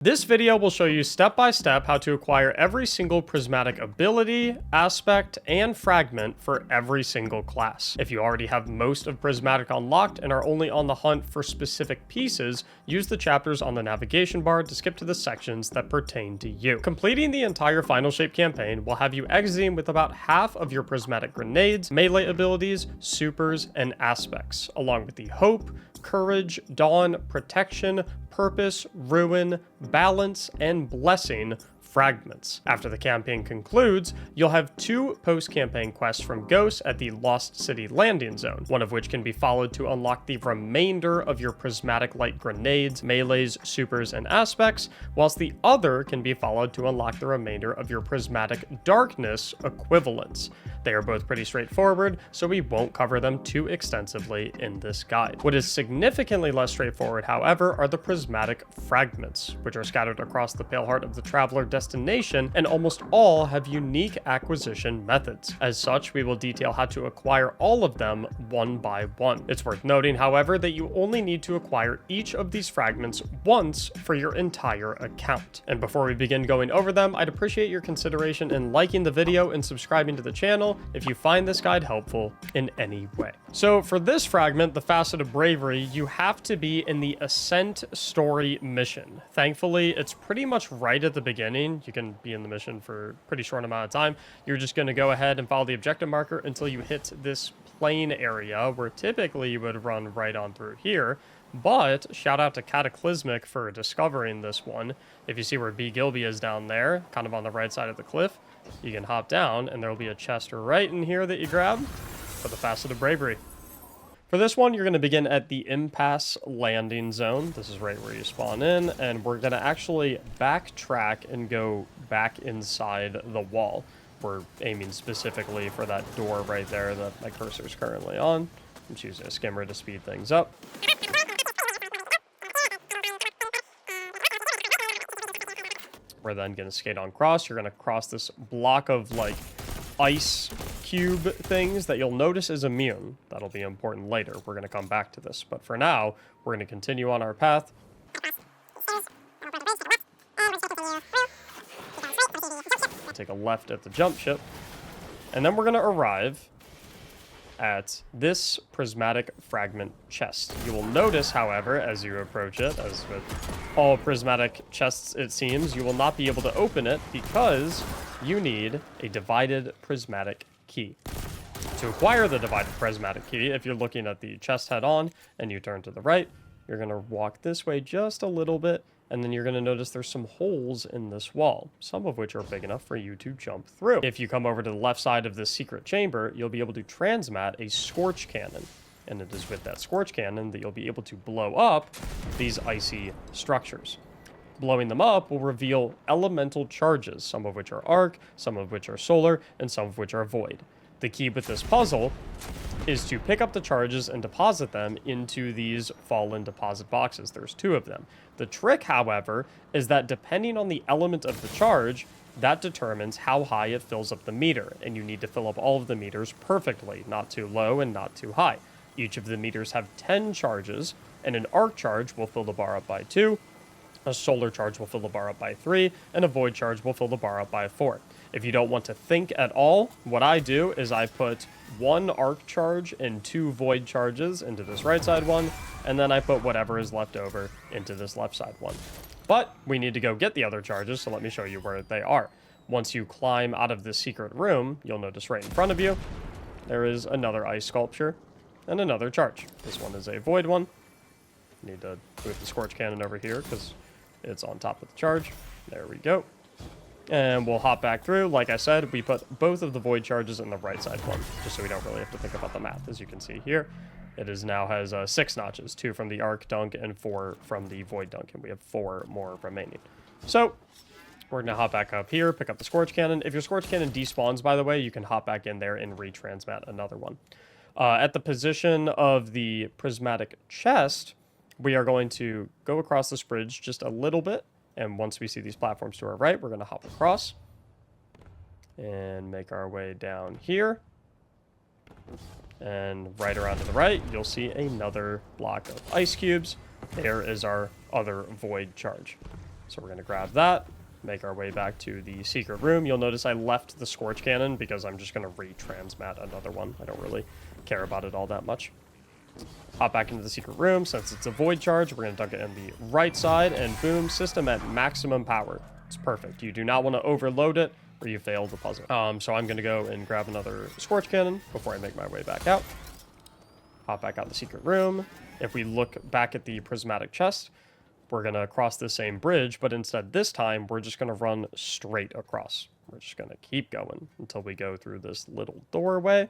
This video will show you step by step how to acquire every single prismatic ability, aspect, and fragment for every single class. If you already have most of prismatic unlocked and are only on the hunt for specific pieces, use the chapters on the navigation bar to skip to the sections that pertain to you. Completing the entire Final Shape campaign will have you exiting with about half of your prismatic grenades, melee abilities, supers, and aspects, along with the hope, courage, dawn, protection, purpose, ruin, balance, and blessing fragments. After the campaign concludes, you'll have 2 post-campaign quests from Ghost at the Lost City landing zone, one of which can be followed to unlock the remainder of your prismatic light grenades, melees, supers, and aspects, whilst the other can be followed to unlock the remainder of your prismatic darkness equivalents. They are both pretty straightforward, so we won't cover them too extensively in this guide. What is significantly less straightforward, however, are the prismatic fragments, which are scattered across the pale heart of the traveler destination, and almost all have unique acquisition methods. As such, we will detail how to acquire all of them one by one. It's worth noting, however, that you only need to acquire each of these fragments once for your entire account. And before we begin going over them, I'd appreciate your consideration in liking the video and subscribing to the channel if you find this guide helpful in any way. So for this fragment, the Facet of Bravery, you have to be in the Ascent story mission. Thankfully, it's pretty much right at the beginning. You can be in the mission for a pretty short amount of time. You're just going to go ahead and follow the objective marker until you hit this plain area where typically you would run right on through here. But shout out to Cataclysmic for discovering this one. If you see where B. Gilby is down there, kind of on the right side of the cliff, you can hop down and there will be a chest right in here that you grab for the Facet of Bravery. For this one, you're going to begin at the Impasse landing zone. This is right where you spawn in, and we're going to actually backtrack and go back inside the wall. We're aiming specifically for that door right there that my cursor is currently on. I'm choosing a skimmer to speed things up. We're then going to skate on cross. You're going to cross this block of like ice cube things that you'll notice is immune. That'll be important later. We're going to come back to this. But for now, we're going to continue on our path. Take a left at the jump ship. And then we're going to arrive at this prismatic fragment chest. You will notice, however, as you approach it, as with all prismatic chests it seems, you will not be able to open it because you need a divided prismatic key. To acquire the divided prismatic key, if you're looking at the chest head on and you turn to the right, you're going to walk this way just a little bit, and then you're going to notice there's some holes in this wall, some of which are big enough for you to jump through. If you come over to the left side of this secret chamber, you'll be able to transmat a scorch cannon, and it is with that scorch cannon that you'll be able to blow up these icy structures. Blowing them up will reveal elemental charges, some of which are arc, some of which are solar, and some of which are void. The key with this puzzle is to pick up the charges and deposit them into these fallen deposit boxes. There's 2 of them. The trick, however, is that depending on the element of the charge, that determines how high it fills up the meter, and you need to fill up all of the meters perfectly, not too low and not too high. Each of the meters have 10 charges, and an arc charge will fill the bar up by 2, a solar charge will fill the bar up by 3, and a void charge will fill the bar up by 4. If you don't want to think at all, what I do is I put 1 arc charge and 2 void charges into this right side one, and then I put whatever is left over into this left side one. But we need to go get the other charges, so let me show you where they are. Once you climb out of this secret room, you'll notice right in front of you, there is another ice sculpture and another charge. This one is a void one. You need to move the scorch cannon over here because it's on top of the charge. There we go. And we'll hop back through. Like I said, we put both of the void charges in the right side one, just so we don't really have to think about the math. As you can see here, it is now has 6 notches, 2 from the arc dunk and 4 from the void dunk, and we have 4 more remaining. So we're gonna hop back up here, pick up the scorch cannon. If your scorch cannon despawns, by the way, you can hop back in there and retransmat another one. At the position of the prismatic chest, we are going to go across this bridge just a little bit. And once we see these platforms to our right, we're going to hop across and make our way down here. And right around to the right, you'll see another block of ice cubes. There is our other void charge. So we're going to grab that, make our way back to the secret room. You'll notice I left the Scorch Cannon because I'm just going to retransmat another one. I don't really care about it all that much. Hop back into the secret room. Since it's a void charge, we're going to dunk it in the right side, and boom, system at maximum power. It's perfect. You do not want to overload it or you fail the puzzle. So I'm going to go and grab another Scorch Cannon before I make my way back out. Hop back out the secret room. If we look back at the prismatic chest, we're going to cross the same bridge, but instead this time, we're just going to run straight across. We're just going to keep going until we go through this little doorway.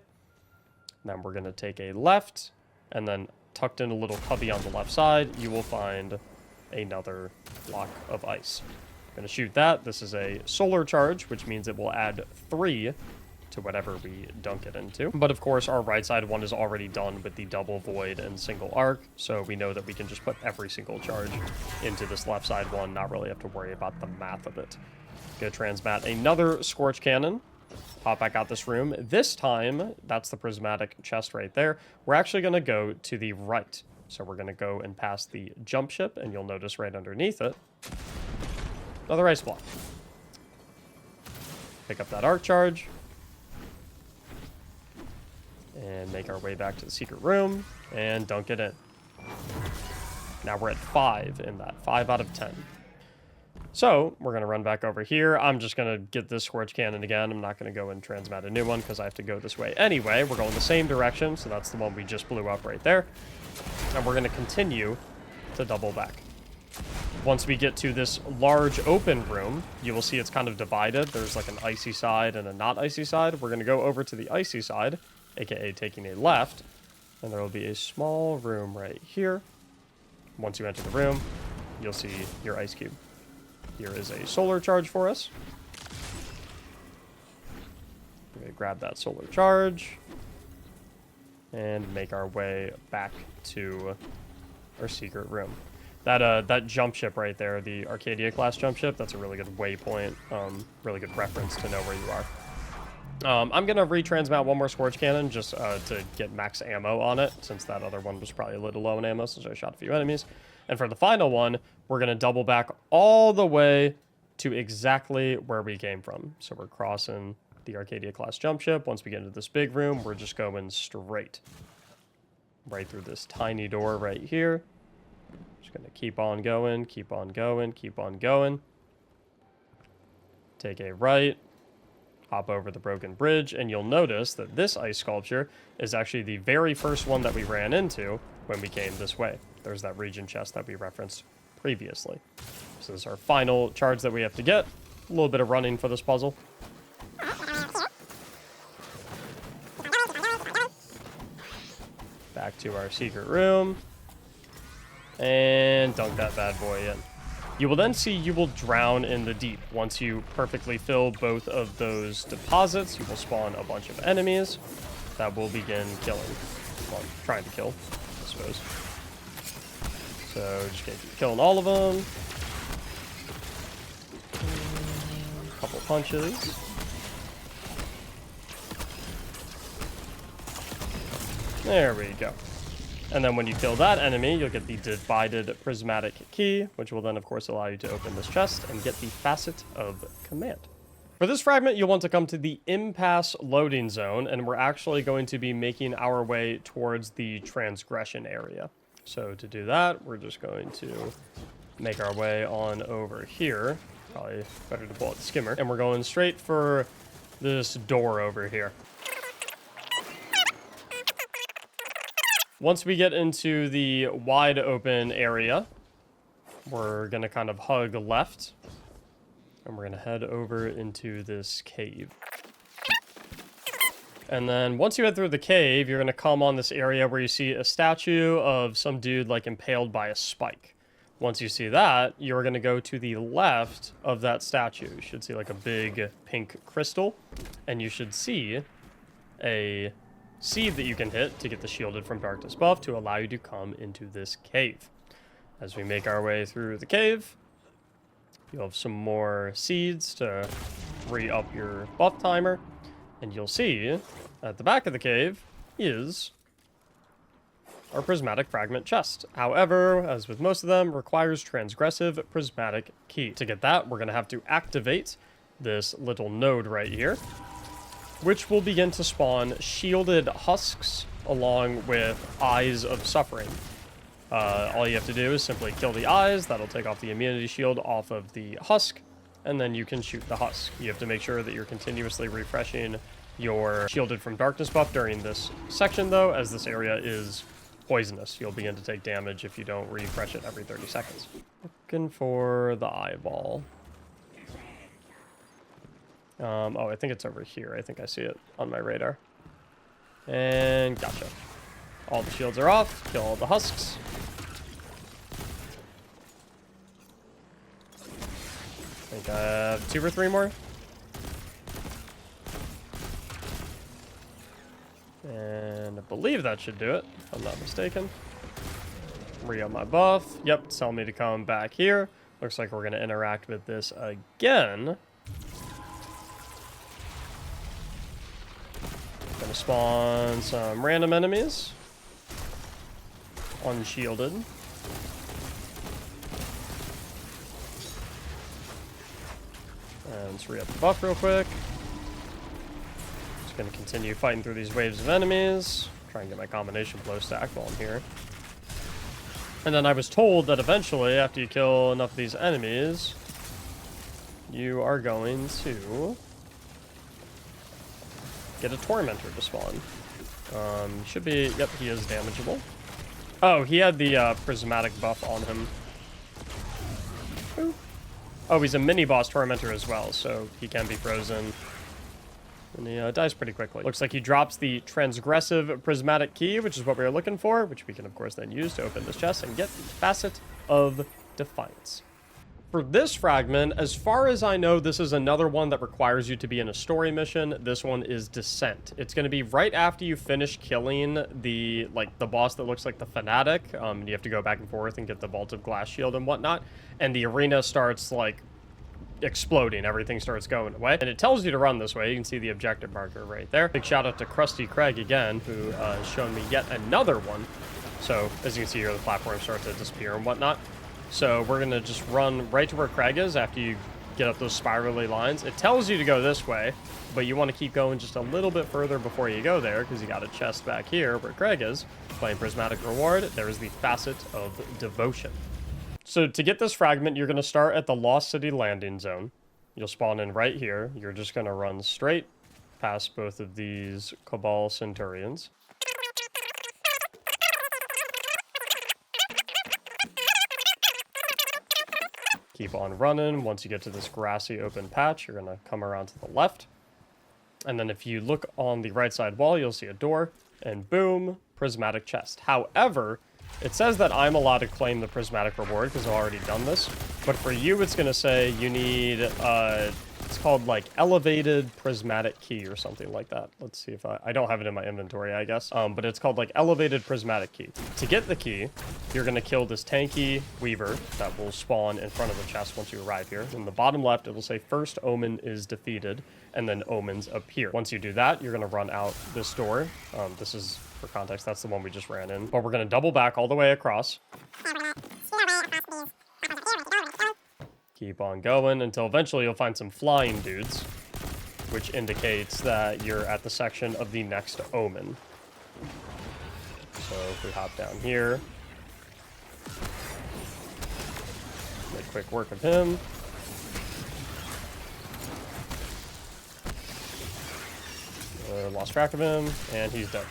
Then we're going to take a left, and then tucked in a little cubby on the left side, you will find another block of ice. I'm going to shoot that. This is a solar charge, which means it will add 3 to whatever we dunk it into. But of course, our right side one is already done with the double void and single arc, so we know that we can just put every single charge into this left side one, not really have to worry about the math of it. Gonna transmat another Scorch Cannon, pop back out this room. This time, that's the prismatic chest right there. We're actually gonna go to the right. So we're gonna go and pass the jump ship, and you'll notice right underneath it, another ice block. Pick up that arc charge, and make our way back to the secret room, and dunk it in. Now we're at 5 in that, 5 out of 10. So, we're going to run back over here. I'm just going to get this Scorch Cannon again. I'm not going to go and transmat a new one, because I have to go this way anyway. We're going the same direction, so that's the one we just blew up right there. And we're going to continue to double back. Once we get to this large open room, you will see it's kind of divided. There's like an icy side and a not icy side. We're going to go over to the icy side, aka taking a left, and there will be a small room right here. Once you enter the room, you'll see your ice cube. Here is a solar charge for us. We're going to grab that solar charge and make our way back to our secret room. That jump ship right there, the Arcadia class jump ship, that's a really good waypoint, really good reference to know where you are. I'm going to retransmat one more Scorch Cannon just to get max ammo on it, since that other one was probably a little low in ammo since I shot a few enemies. And for the final one, we're going to double back all the way to exactly where we came from. So we're crossing the Arcadia class jump ship. Once we get into this big room, we're just going straight. Right through this tiny door right here. Just going to keep on going, keep on going, keep on going. Take a right. Hop over the broken bridge, and you'll notice that this ice sculpture is actually the very first one that we ran into when we came this way. There's that region chest that we referenced previously. So this is our final charge that we have to get. A little bit of running for this puzzle. Back to our secret room. And dunk that bad boy in. You will then see you will drown in the deep. Once you perfectly fill both of those deposits, you will spawn a bunch of enemies that will begin killing. Well, trying to kill, I suppose. So just gonna keep killing all of them. Couple punches. There we go. And then when you kill that enemy, you'll get the divided prismatic key, which will then, of course, allow you to open this chest and get the Facet of Command. For this fragment, you'll want to come to the impasse loading zone, and we're actually going to be making our way towards the transgression area. So to do that, we're just going to make our way on over here. Probably better to pull out the skimmer. And we're going straight for this door over here. Once we get into the wide open area, we're going to kind of hug left, and we're going to head over into this cave. And then once you head through the cave, you're going to come on this area where you see a statue of some dude like impaled by a spike. Once you see that, you're going to go to the left of that statue. You should see like a big pink crystal, and you should see a seed that you can hit to get the Shielded from Darkness buff to allow you to come into this cave. As we make our way through the cave, you'll have some more seeds to re-up your buff timer, and you'll see at the back of the cave is our Prismatic Fragment chest. However, as with most of them, requires Transgressive Prismatic Key. To get that, we're going to have to activate this little node right here, which will begin to spawn shielded husks along with Eyes of Suffering. All you have to do is simply kill the eyes. That'll take off the immunity shield off of the husk, and then you can shoot the husk. You have to make sure that you're continuously refreshing your Shielded from Darkness buff during this section, though, as this area is poisonous. You'll begin to take damage if you don't refresh it every 30 seconds. Looking for the eyeball. Oh, I think it's over here. I think I see it on my radar. And gotcha. All the shields are off. Kill all the husks. I think I have 2 or 3 more. And I believe that should do it, if I'm not mistaken. Re-up my buff. Yep, tell me to come back here. Looks like we're going to interact with this again. Gonna spawn some random enemies. Unshielded. And let's re-up the buff real quick. Just gonna continue fighting through these waves of enemies. Try and get my combination blow stacked while I'm here. And then I was told that eventually, after you kill enough of these enemies, you are going to get a Tormentor to spawn. Should be, yep, he is damageable. Oh, he had the Prismatic buff on him. Ooh. Oh, he's a mini-boss Tormentor as well, so he can be frozen. And he dies pretty quickly. Looks like he drops the Transgressive Prismatic Key, which is what we were looking for, which we can, of course, then use to open this chest and get the Facet of Defiance. For this fragment, as far as I know, this is another one that requires you to be in a story mission. This one is Descent. It's going to be right after you finish killing the boss that looks like the Fanatic. You have to go back and forth and get the Vault of Glass Shield and whatnot. And the arena starts, like, exploding. Everything starts going away. And it tells you to run this way. You can see the objective marker right there. Big shout out to Krusty Craig again, who has shown me yet another one. So, as you can see here, the platforms start to disappear and whatnot. So we're going to just run right to where Craig is after you get up those spirally lines. It tells you to go this way, but you want to keep going just a little bit further before you go there, because you got a chest back here where Craig is, playing Prismatic Reward. There is the Facet of Devotion. So to get this fragment, you're going to start at the Lost City landing zone. You'll spawn in right here. You're just going to run straight past both of these Cabal Centurions. Keep on running. Once you get to this grassy open patch, you're going to come around to the left. And then if you look on the right side wall, you'll see a door. And boom, Prismatic chest. However, it says that I'm allowed to claim the Prismatic reward because I've already done this. But for you, it's going to say you need, it's called like Elevated Prismatic Key or something like that. Let's see if I don't have it in my inventory, I guess. But it's called like Elevated Prismatic Key. To get the key, you're going to kill this tanky Weaver that will spawn in front of the chest once you arrive here. In the bottom left, it will say First Omen is defeated, and then omens appear. Once you do that, you're going to run out this door. This is, for context, that's the one we just ran in. But we're going to double back all the way across. Keep on going until eventually you'll find some flying dudes, which indicates that you're at the section of the next omen. So if we hop down here, make quick work of him. Lost track of him, and he's dead.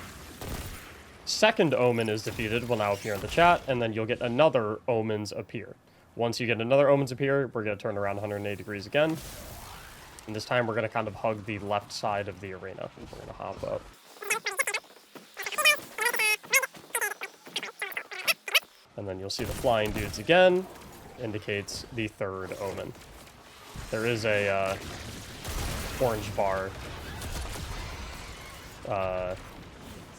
Second omen is defeated will now appear in the chat, and then you'll get another omens appear. Once you get another omens appear, we're going to turn around 180 degrees again. And this time we're going to kind of hug the left side of the arena. We're going to hop up. And then you'll see the flying dudes again. Indicates the third omen. There is a orange bar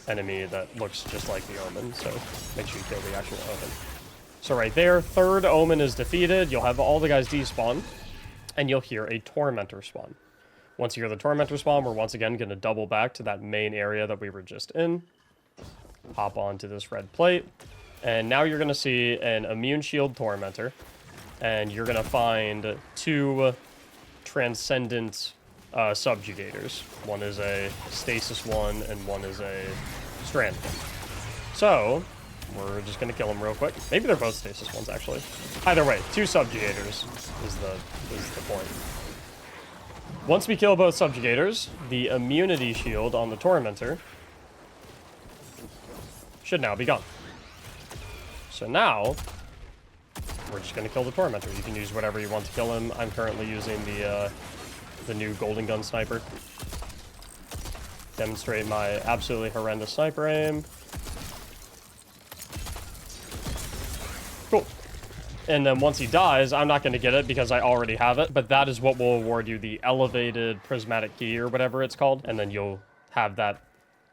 enemy that looks just like the omen, so make sure you kill the actual omen. So right there, third omen is defeated. You'll have all the guys despawn, and you'll hear a Tormentor spawn. Once you hear the Tormentor spawn, we're once again going to double back to that main area that we were just in. hop onto this red plate, and now you're going to see an Immune Shield Tormentor, and you're going to find 2 Transcendent Subjugators. One is a Stasis one, and one is a Strand one. So, we're just going to kill them real quick. Maybe they're both Stasis ones, actually. Either way, 2 Subjugators is the point. Once we kill both Subjugators, the Immunity Shield on the Tormentor should now be gone. So now, we're just going to kill the Tormentor. You can use whatever you want to kill him. I'm currently using the new Golden Gun Sniper. Demonstrate my absolutely horrendous sniper aim. Cool. And then once he dies, I'm not going to get it because I already have it, but that is what will award you the elevated prismatic key or whatever it's called, and then you'll have that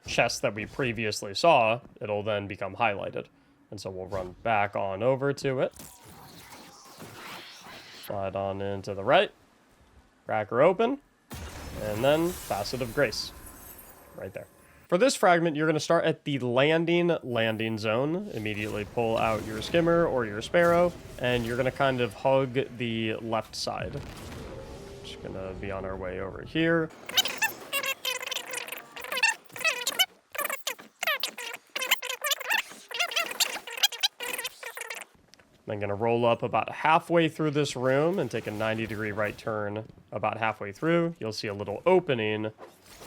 chest that we previously saw. It'll then become highlighted. And so we'll run back on over to it. Slide on into the right. Crack her open. And then Facet of Grace. Right there. For this fragment, you're going to start at the landing zone. Immediately pull out your skimmer or your sparrow, and you're going to kind of hug the left side. Just going to be on our way over here. I'm going to roll up about halfway through this room and take a 90-degree right turn about halfway through. You'll see a little opening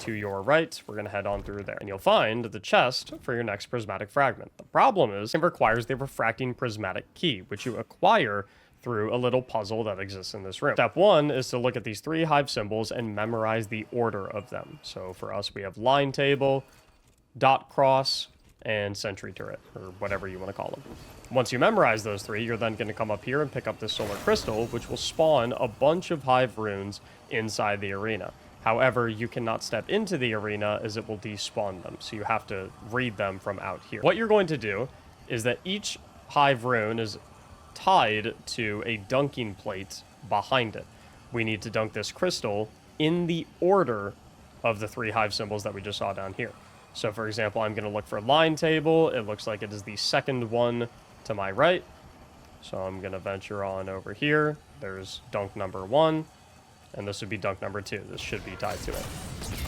to your right. We're going to head on through there. And you'll find the chest for your next prismatic fragment. The problem is it requires the refracting prismatic key, which you acquire through a little puzzle that exists in this room. Step 1 is to look at these 3 hive symbols and memorize the order of them. So for us, we have line table, dot cross, and sentry turret, or whatever you want to call them. Once you memorize those 3, you're then going to come up here and pick up this solar crystal, which will spawn a bunch of hive runes inside the arena. However, you cannot step into the arena as it will despawn them, so you have to read them from out here. What you're going to do is that each hive rune is tied to a dunking plate behind it. We need to dunk this crystal in the order of the 3 hive symbols that we just saw down here. So for example, I'm going to look for line table. It looks like it is the second one to my right. So I'm going to venture on over here. There's dunk number 1, and this would be dunk number 2. This should be tied to it.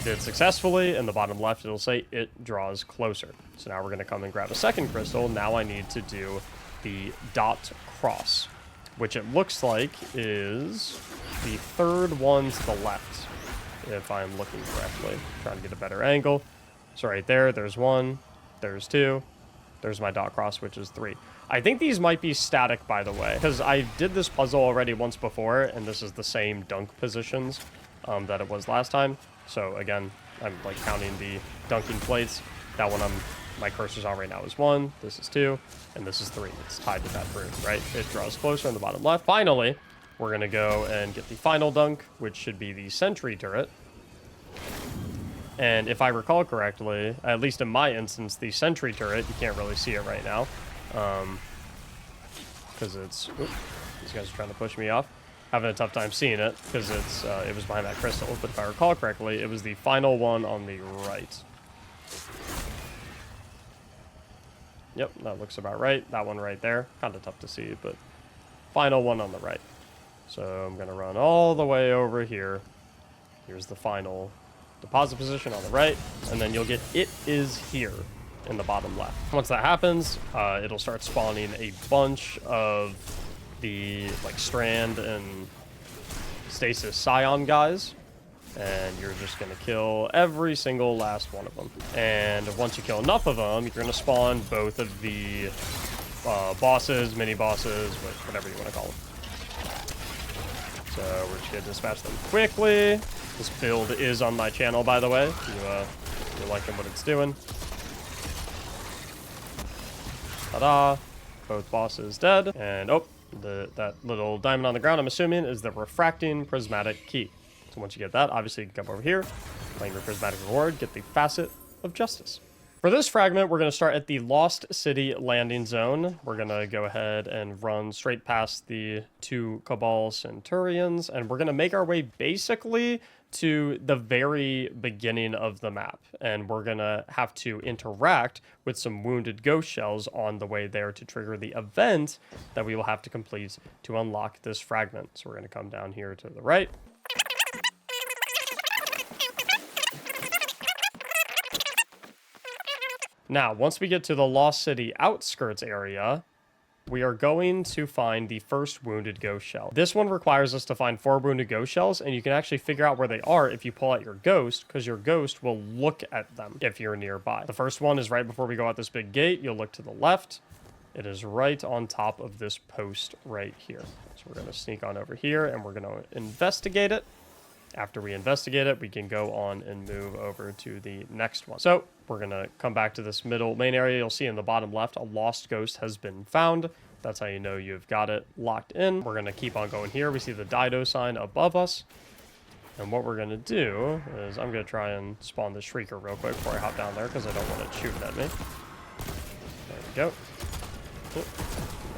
Did successfully. In the bottom left, it'll say it draws closer. So now we're going to come and grab a second crystal. Now I need to do the dot cross, which it looks like is the 3rd one to the left, if I'm looking correctly. Trying to get a better angle. So right there, there's 1, there's 2, there's my dot cross, which is 3. I think these might be static, by the way, because I did this puzzle already once before, and this is the same dunk positions that it was last time. So again, I'm like counting the dunking plates. That one my cursor's on right now is 1, this is 2, and this is 3. It's tied to that rune, right? It draws closer in the bottom left. Finally, we're going to go and get the final dunk, which should be the sentry turret. And if I recall correctly, at least in my instance, the sentry turret, you can't really see it right now. Because it's... Oops, these guys are trying to push me off. Having a tough time seeing it, because it was behind that crystal. But if I recall correctly, it was the final one on the right. Yep, that looks about right. That one right there. Kind of tough to see, but final one on the right. So I'm going to run all the way over here. Here's the final deposit position on the right, and then you'll get it is here in the bottom left. Once that happens, it'll start spawning a bunch of the like strand and stasis scion guys, and you're just going to kill every single last one of them. And once you kill enough of them, you're going to spawn both of the bosses, mini bosses, whatever you want to call them. So we're just going to dispatch them quickly. This build is on my channel, by the way, if you're liking what it's doing. Ta-da! Both bosses dead. And, oh, that little diamond on the ground, I'm assuming, is the refracting prismatic key. So once you get that, obviously you can come over here, claim your prismatic reward, get the Facet of Justice. For this fragment, we're going to start at the Lost City landing zone. We're going to go ahead and run straight past the 2 Cabal Centurions, and we're going to make our way basically to the very beginning of the map. And we're going to have to interact with some wounded ghost shells on the way there to trigger the event that we will have to complete to unlock this fragment. So we're going to come down here to the right. Now, once we get to the Lost City outskirts area, we are going to find the first wounded ghost shell. This one requires us to find 4 wounded ghost shells, and you can actually figure out where they are if you pull out your ghost, because your ghost will look at them if you're nearby. The first one is right before we go out this big gate. You'll look to the left. It is right on top of this post right here. So we're going to sneak on over here, and we're going to investigate it. After we investigate it, we can go on and move over to the next one. So we're going to come back to this middle main area. You'll see in the bottom left, a lost ghost has been found. That's how you know you've got it locked in. We're going to keep on going here. We see the Dido sign above us. And what we're going to do is I'm going to try and spawn the Shrieker real quick before I hop down there, because I don't want it shooting at me. There we go. There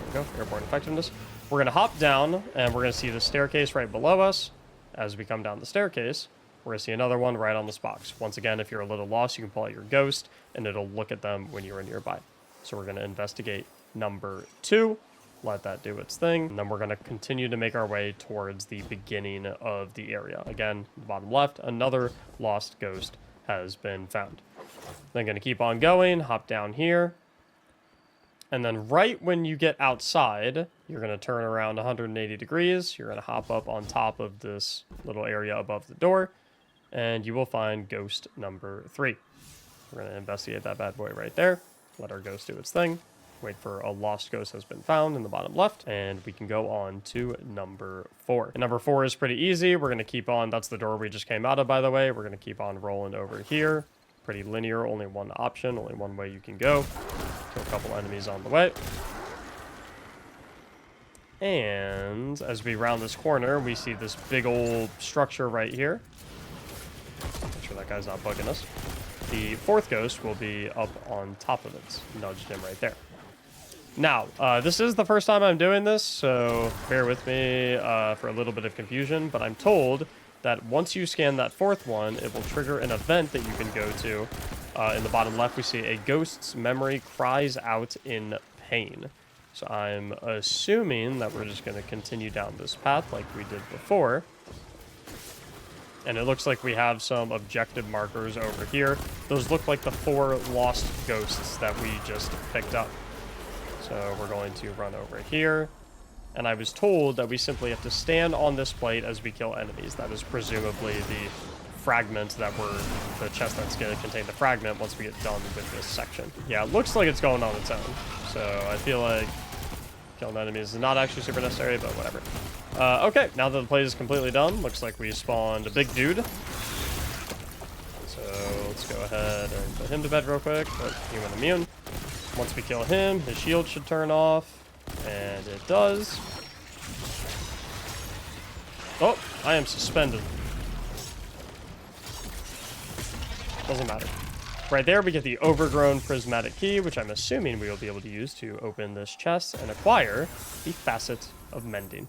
we go. Airborne effectiveness. We're going to hop down, and we're going to see the staircase right below us. As we come down the staircase, we're going to see another one right on this box. Once again, if you're a little lost, you can pull out your ghost, and it'll look at them when you're nearby. So we're going to investigate number 2, let that do its thing, and then we're going to continue to make our way towards the beginning of the area. Again, bottom left, another lost ghost has been found. Then going to keep on going, hop down here, and then right when you get outside, you're going to turn around 180 degrees. You're going to hop up on top of this little area above the door, and you will find ghost number 3. We're going to investigate that bad boy right there. Let our ghost do its thing. Wait for a lost ghost has been found in the bottom left, and we can go on to number 4. And number 4 is pretty easy. We're going to keep on. That's the door we just came out of, by the way. We're going to keep on rolling over here. Pretty linear, only one option, only one way you can go. Kill a couple enemies on the way. And as we round this corner, we see this big old structure right here. Make sure that guy's not bugging us. The 4th ghost will be up on top of it. Nudged him right there. Now, this is the first time I'm doing this, so bear with me for a little bit of confusion, but I'm told that once you scan that 4th one, it will trigger an event that you can go to. In the bottom left, we see a ghost's memory cries out in pain. So I'm assuming that we're just going to continue down this path like we did before. And it looks like we have some objective markers over here. Those look like the 4 lost ghosts that we just picked up. So we're going to run over here. And I was told that we simply have to stand on this plate as we kill enemies. That is presumably the fragment that the chest that's going to contain the fragment once we get done with this section. Yeah, it looks like it's going on its own. So I feel like killing enemies is not actually super necessary, but whatever. Okay, now that the plate is completely done, looks like we spawned a big dude. So let's go ahead and put him to bed real quick. But he went immune. Once we kill him, his shield should turn off. And it does. Oh, I am suspended. Doesn't matter. Right there, we get the overgrown prismatic key, which I'm assuming we will be able to use to open this chest and acquire the Facet of Mending.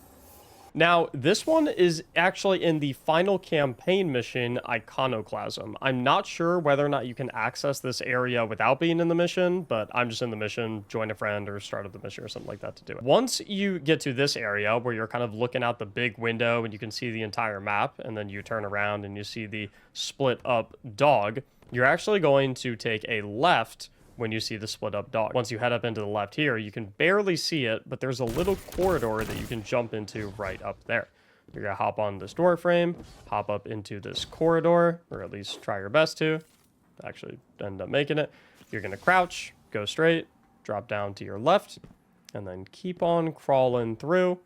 Now, this one is actually in the final campaign mission, Iconoclasm. I'm not sure whether or not you can access this area without being in the mission, but I'm just in the mission, join a friend, or start up the mission or something like that to do it. Once you get to this area where you're kind of looking out the big window and you can see the entire map, and then you turn around and you see the split up dog, you're actually going to take a left when you see the split up dog. Once you head up into the left here, you can barely see it, but there's a little corridor that you can jump into right up there. You're gonna hop on this door frame, hop up into this corridor, or at least try your best to. Actually end up making it. You're gonna crouch, go straight, drop down to your left, and then keep on crawling through.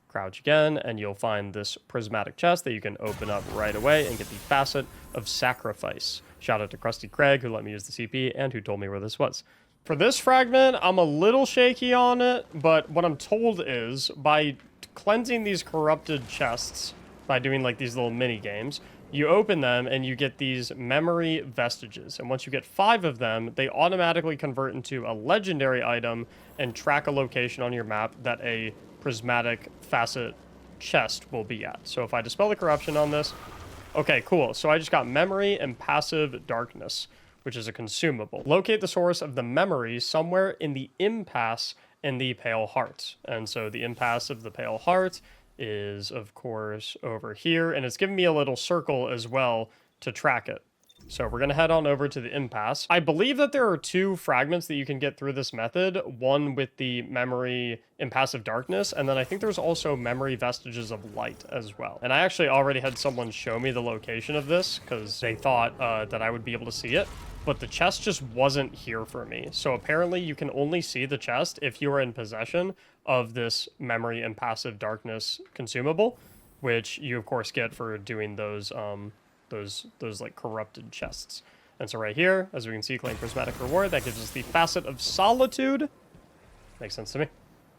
Crouch again, and you'll find this prismatic chest that you can open up right away and get the Facet of Sacrifice. Shout out to Krusty Craig, who let me use the CP and who told me where this was. For this fragment, I'm a little shaky on it, but what I'm told is by cleansing these corrupted chests, by doing like these little mini games, you open them and you get these memory vestiges. And once you get 5 of them, they automatically convert into a legendary item and track a location on your map that a prismatic facet chest will be at. So if I dispel the corruption on this, okay, cool. So I just got memory and passive darkness, which is a consumable. Locate the source of the memory somewhere in the impasse in the pale heart. And so the impasse of the pale heart is, of course, over here, and it's giving me a little circle as well to track it. So we're going to head on over to the impasse. I believe that there are 2 fragments that you can get through this method, one with the memory impassive darkness, and then I think there's also memory vestiges of light as well. And I actually already had someone show me the location of this because they thought that I would be able to see it, but the chest just wasn't here for me. So apparently you can only see the chest if you are in possession of this memory and passive darkness consumable, which you of course get for doing those like corrupted chests. And so right here, as we can see, claim prismatic reward, that gives us the Facet of Solitude. Makes sense to me.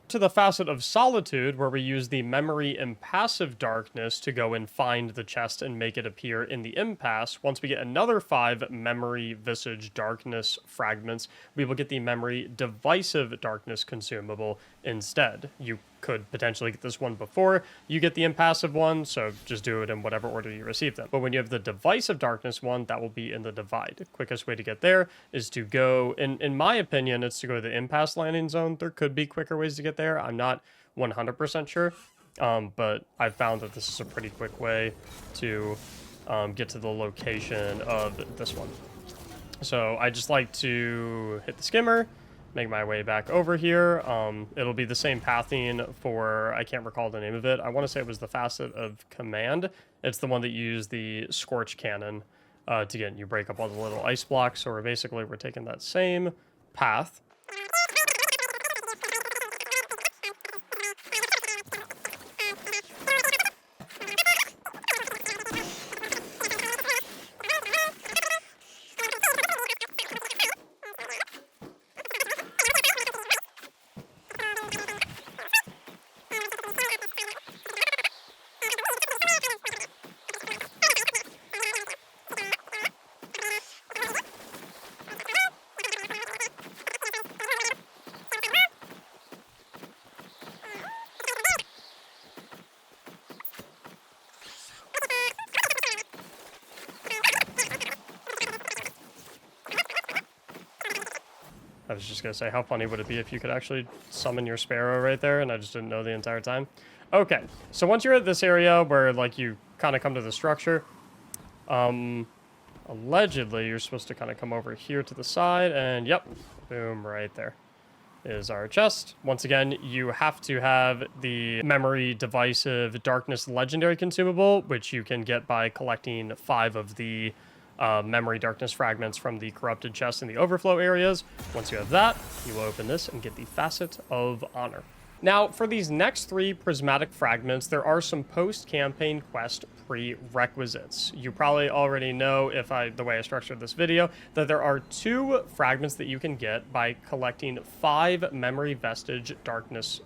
To the Facet of Solitude, where we use the memory and passive darkness to go and find the chest and make it appear in the impasse. Once we get another 5 memory visage darkness fragments, we will get the memory divisive darkness consumable instead. You could potentially get this one before you get the impassive one, so just do it in whatever order you receive them. But when you have the divisive darkness one, that will be in the divide. The quickest way to get there is to go, in my opinion, it's to go to the impasse landing zone. There could be quicker ways to get there. I'm not 100% sure, but I've found that this is a pretty quick way to get to the location of this one. So I just like to hit the skimmer, make my way back over here. It'll be the same pathing for, I can't recall the name of it. I want to say it was the Facet of Command. It's the one that used the Scorch Cannon to get, you break up all the little ice blocks. So we're taking that same path. I was just going to say, how funny would it be if you could actually summon your sparrow right there, and I just didn't know the entire time. Okay, so once you're at this area where, like, you kind of come to the structure, allegedly, you're supposed to kind of come over here to the side, and yep, boom, right there is our chest. Once again, you have to have the memory divisive darkness legendary consumable, which you can get by collecting 5 of the memory darkness fragments from the corrupted chest in the overflow areas. Once you have that, you will open this and get the Facet of Honor. Now, for these next 3 prismatic fragments, there are some post-campaign quest prerequisites. You probably already know, the way I structured this video, that there are 2 fragments that you can get by collecting 5 memory vestige darkness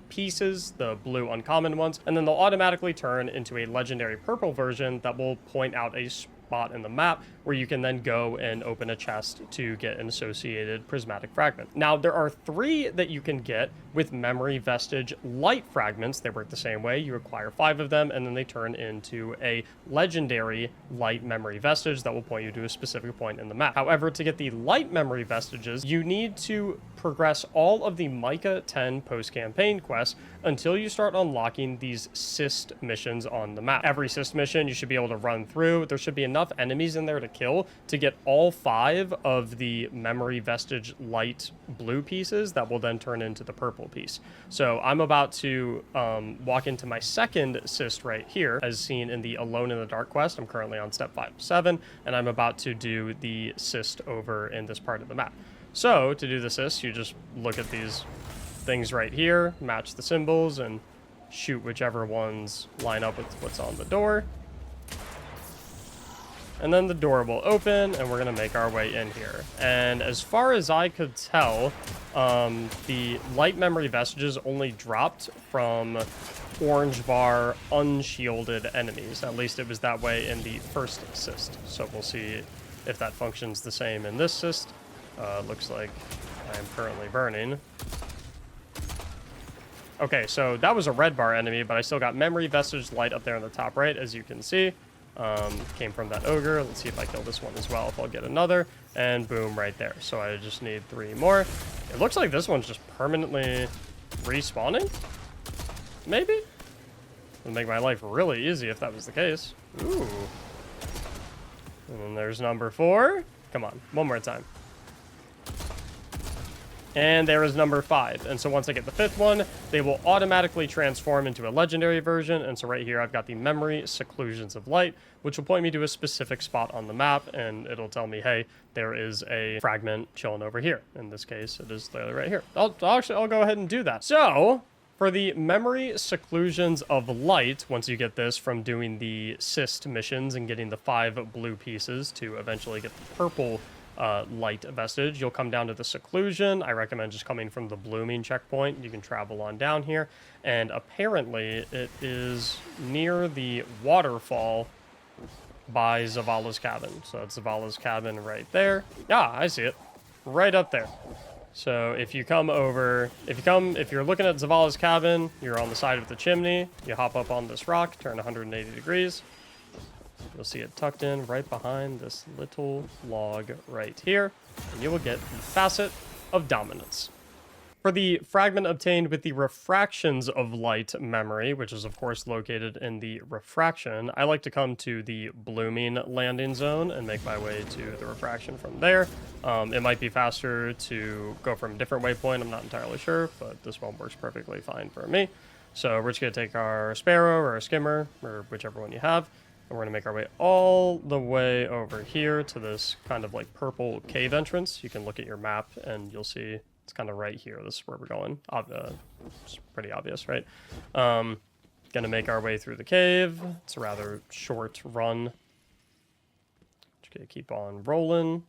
pieces, the blue uncommon ones, and then they'll automatically turn into a legendary purple version that will point out a spot in the map where you can then go and open a chest to get an associated prismatic fragment. Now, there are 3 that you can get with memory vestige light fragments. They work the same way. You acquire 5 of them, and then they turn into a legendary light memory vestige that will point you to a specific point in the map. However, to get the light memory vestiges, you need to progress all of the Micah 10 post-campaign quests until you start unlocking these cyst missions on the map. Every cyst mission you should be able to run through. There should be enough enemies in there to kill to get all 5 of the memory vestige light blue pieces that will then turn into the purple piece. So I'm about to walk into my second cyst right here, as seen in the Alone in the Dark quest. I'm currently on step 5 of 7, and I'm about to do the cyst over in this part of the map. So to do the cyst, you just look at these things right here, match the symbols, and shoot whichever ones line up with what's on the door. and then the door will open, and we're gonna make our way in here. And as far as I could tell, the light memory vestiges only dropped from orange bar unshielded enemies. At least it was that way in the first cyst. So we'll see if that functions the same in this cyst. Looks like I am currently burning. Okay, so that was a red bar enemy, but I still got memory vestige light up there in the top right, as you can see. Came from that ogre. Let's see if I kill this one as well, if I'll get another. And boom, right there. So I just need 3 more. It looks like this one's just permanently respawning? Maybe? It would make my life really easy if that was the case. Ooh. And then there's number 4. Come on, one more time. And there is number 5. And so once I get the 5th one, they will automatically transform into a legendary version. And so right here, I've got the Memory Seclusions of Light, which will point me to a specific spot on the map. And it'll tell me, hey, there is a fragment chilling over here. In this case, it is literally right here. I'll go ahead and do that. So for the Memory Seclusions of Light, once you get this from doing the cyst missions and getting the 5 blue pieces to eventually get the purple light vestige, you'll come down to the seclusion. I recommend just coming from the blooming checkpoint. You can travel on down here, and apparently it is near the waterfall by Zavala's cabin. So it's Zavala's cabin right there. Yeah, I see it right up there. So if you come over, if you're looking at Zavala's cabin, you're on the side of the chimney, you hop up on this rock, turn 180 degrees. You'll see it tucked in right behind this little log right here, and you will get the Facet of Dominance. For the fragment obtained with the Refractions of Light memory, which is of course located in the Refraction, I like to come to the Blooming landing zone and make my way to the Refraction from there. It might be faster to go from a different waypoint, I'm not entirely sure, but this one works perfectly fine for me. So we're just going to take our Sparrow or our Skimmer, or whichever one you have, and we're going to make our way all the way over here to this kind of like purple cave entrance. You can look at your map and you'll see it's kind of right here. This is where we're going. It's pretty obvious, right? Gonna make our way through the cave. It's a rather short run. Just gonna keep on rolling.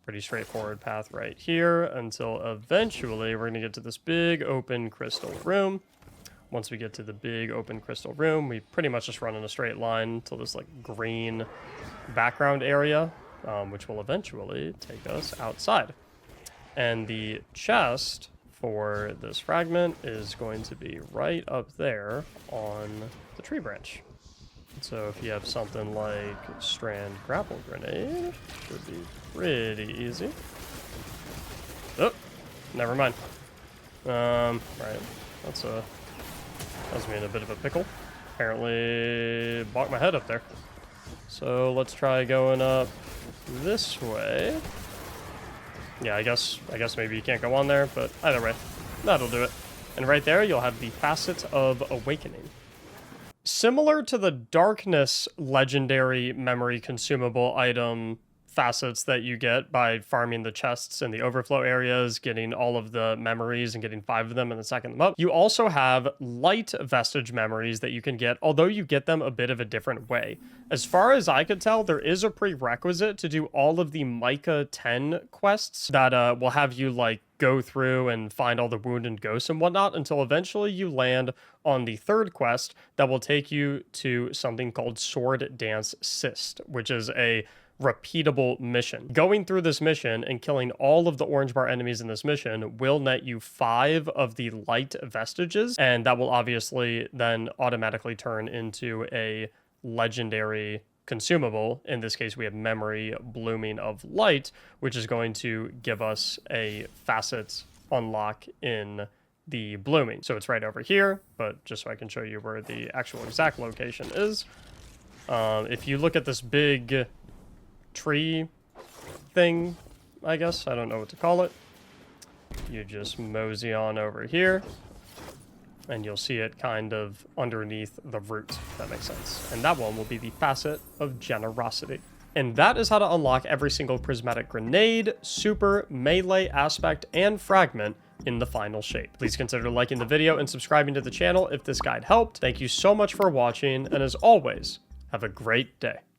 Pretty straightforward path right here until eventually we're gonna get to this big open crystal room. Once we get to the big open crystal room, we pretty much just run in a straight line till this like green background area, which will eventually take us outside. And the chest for this fragment is going to be right up there on the tree branch. So if you have something like Strand Grapple Grenade, should be pretty easy. Oh, never mind. Right, that was me in a bit of a pickle. Apparently blocked my head up there. So let's try going up this way. Yeah, I guess maybe you can't go on there, but either way, that'll do it. And right there, you'll have the Facet of Awakening. Similar to the Darkness legendary memory consumable item facets that you get by farming the chests in the overflow areas, getting all of the memories and getting 5 of them and then stacking them up. You also have light vestige memories that you can get, although you get them a bit of a different way. As far as I could tell, there is a prerequisite to do all of the Micah 10 quests that will have you like go through and find all the wounded ghosts and whatnot until eventually you land on the 3rd quest that will take you to something called Sword Dance Cyst, which is a repeatable mission. Going through this mission and killing all of the orange bar enemies in this mission will net you 5 of the light vestiges, and that will obviously then automatically turn into a legendary consumable. In this case, we have Memory Blooming of Light, which is going to give us a facet unlock in the blooming. So it's right over here, but just so I can show you where the actual exact location is. If you look at this big tree thing, I guess, I don't know what to call it, you just mosey on over here and you'll see it kind of underneath the root, if that makes sense. And that one will be the Facet of Generosity. And that is how to unlock every single prismatic grenade, super, melee, aspect, and fragment in the final shape. Please consider liking the video and subscribing to the channel if this guide helped. Thank you so much for watching, and as always, have a great day.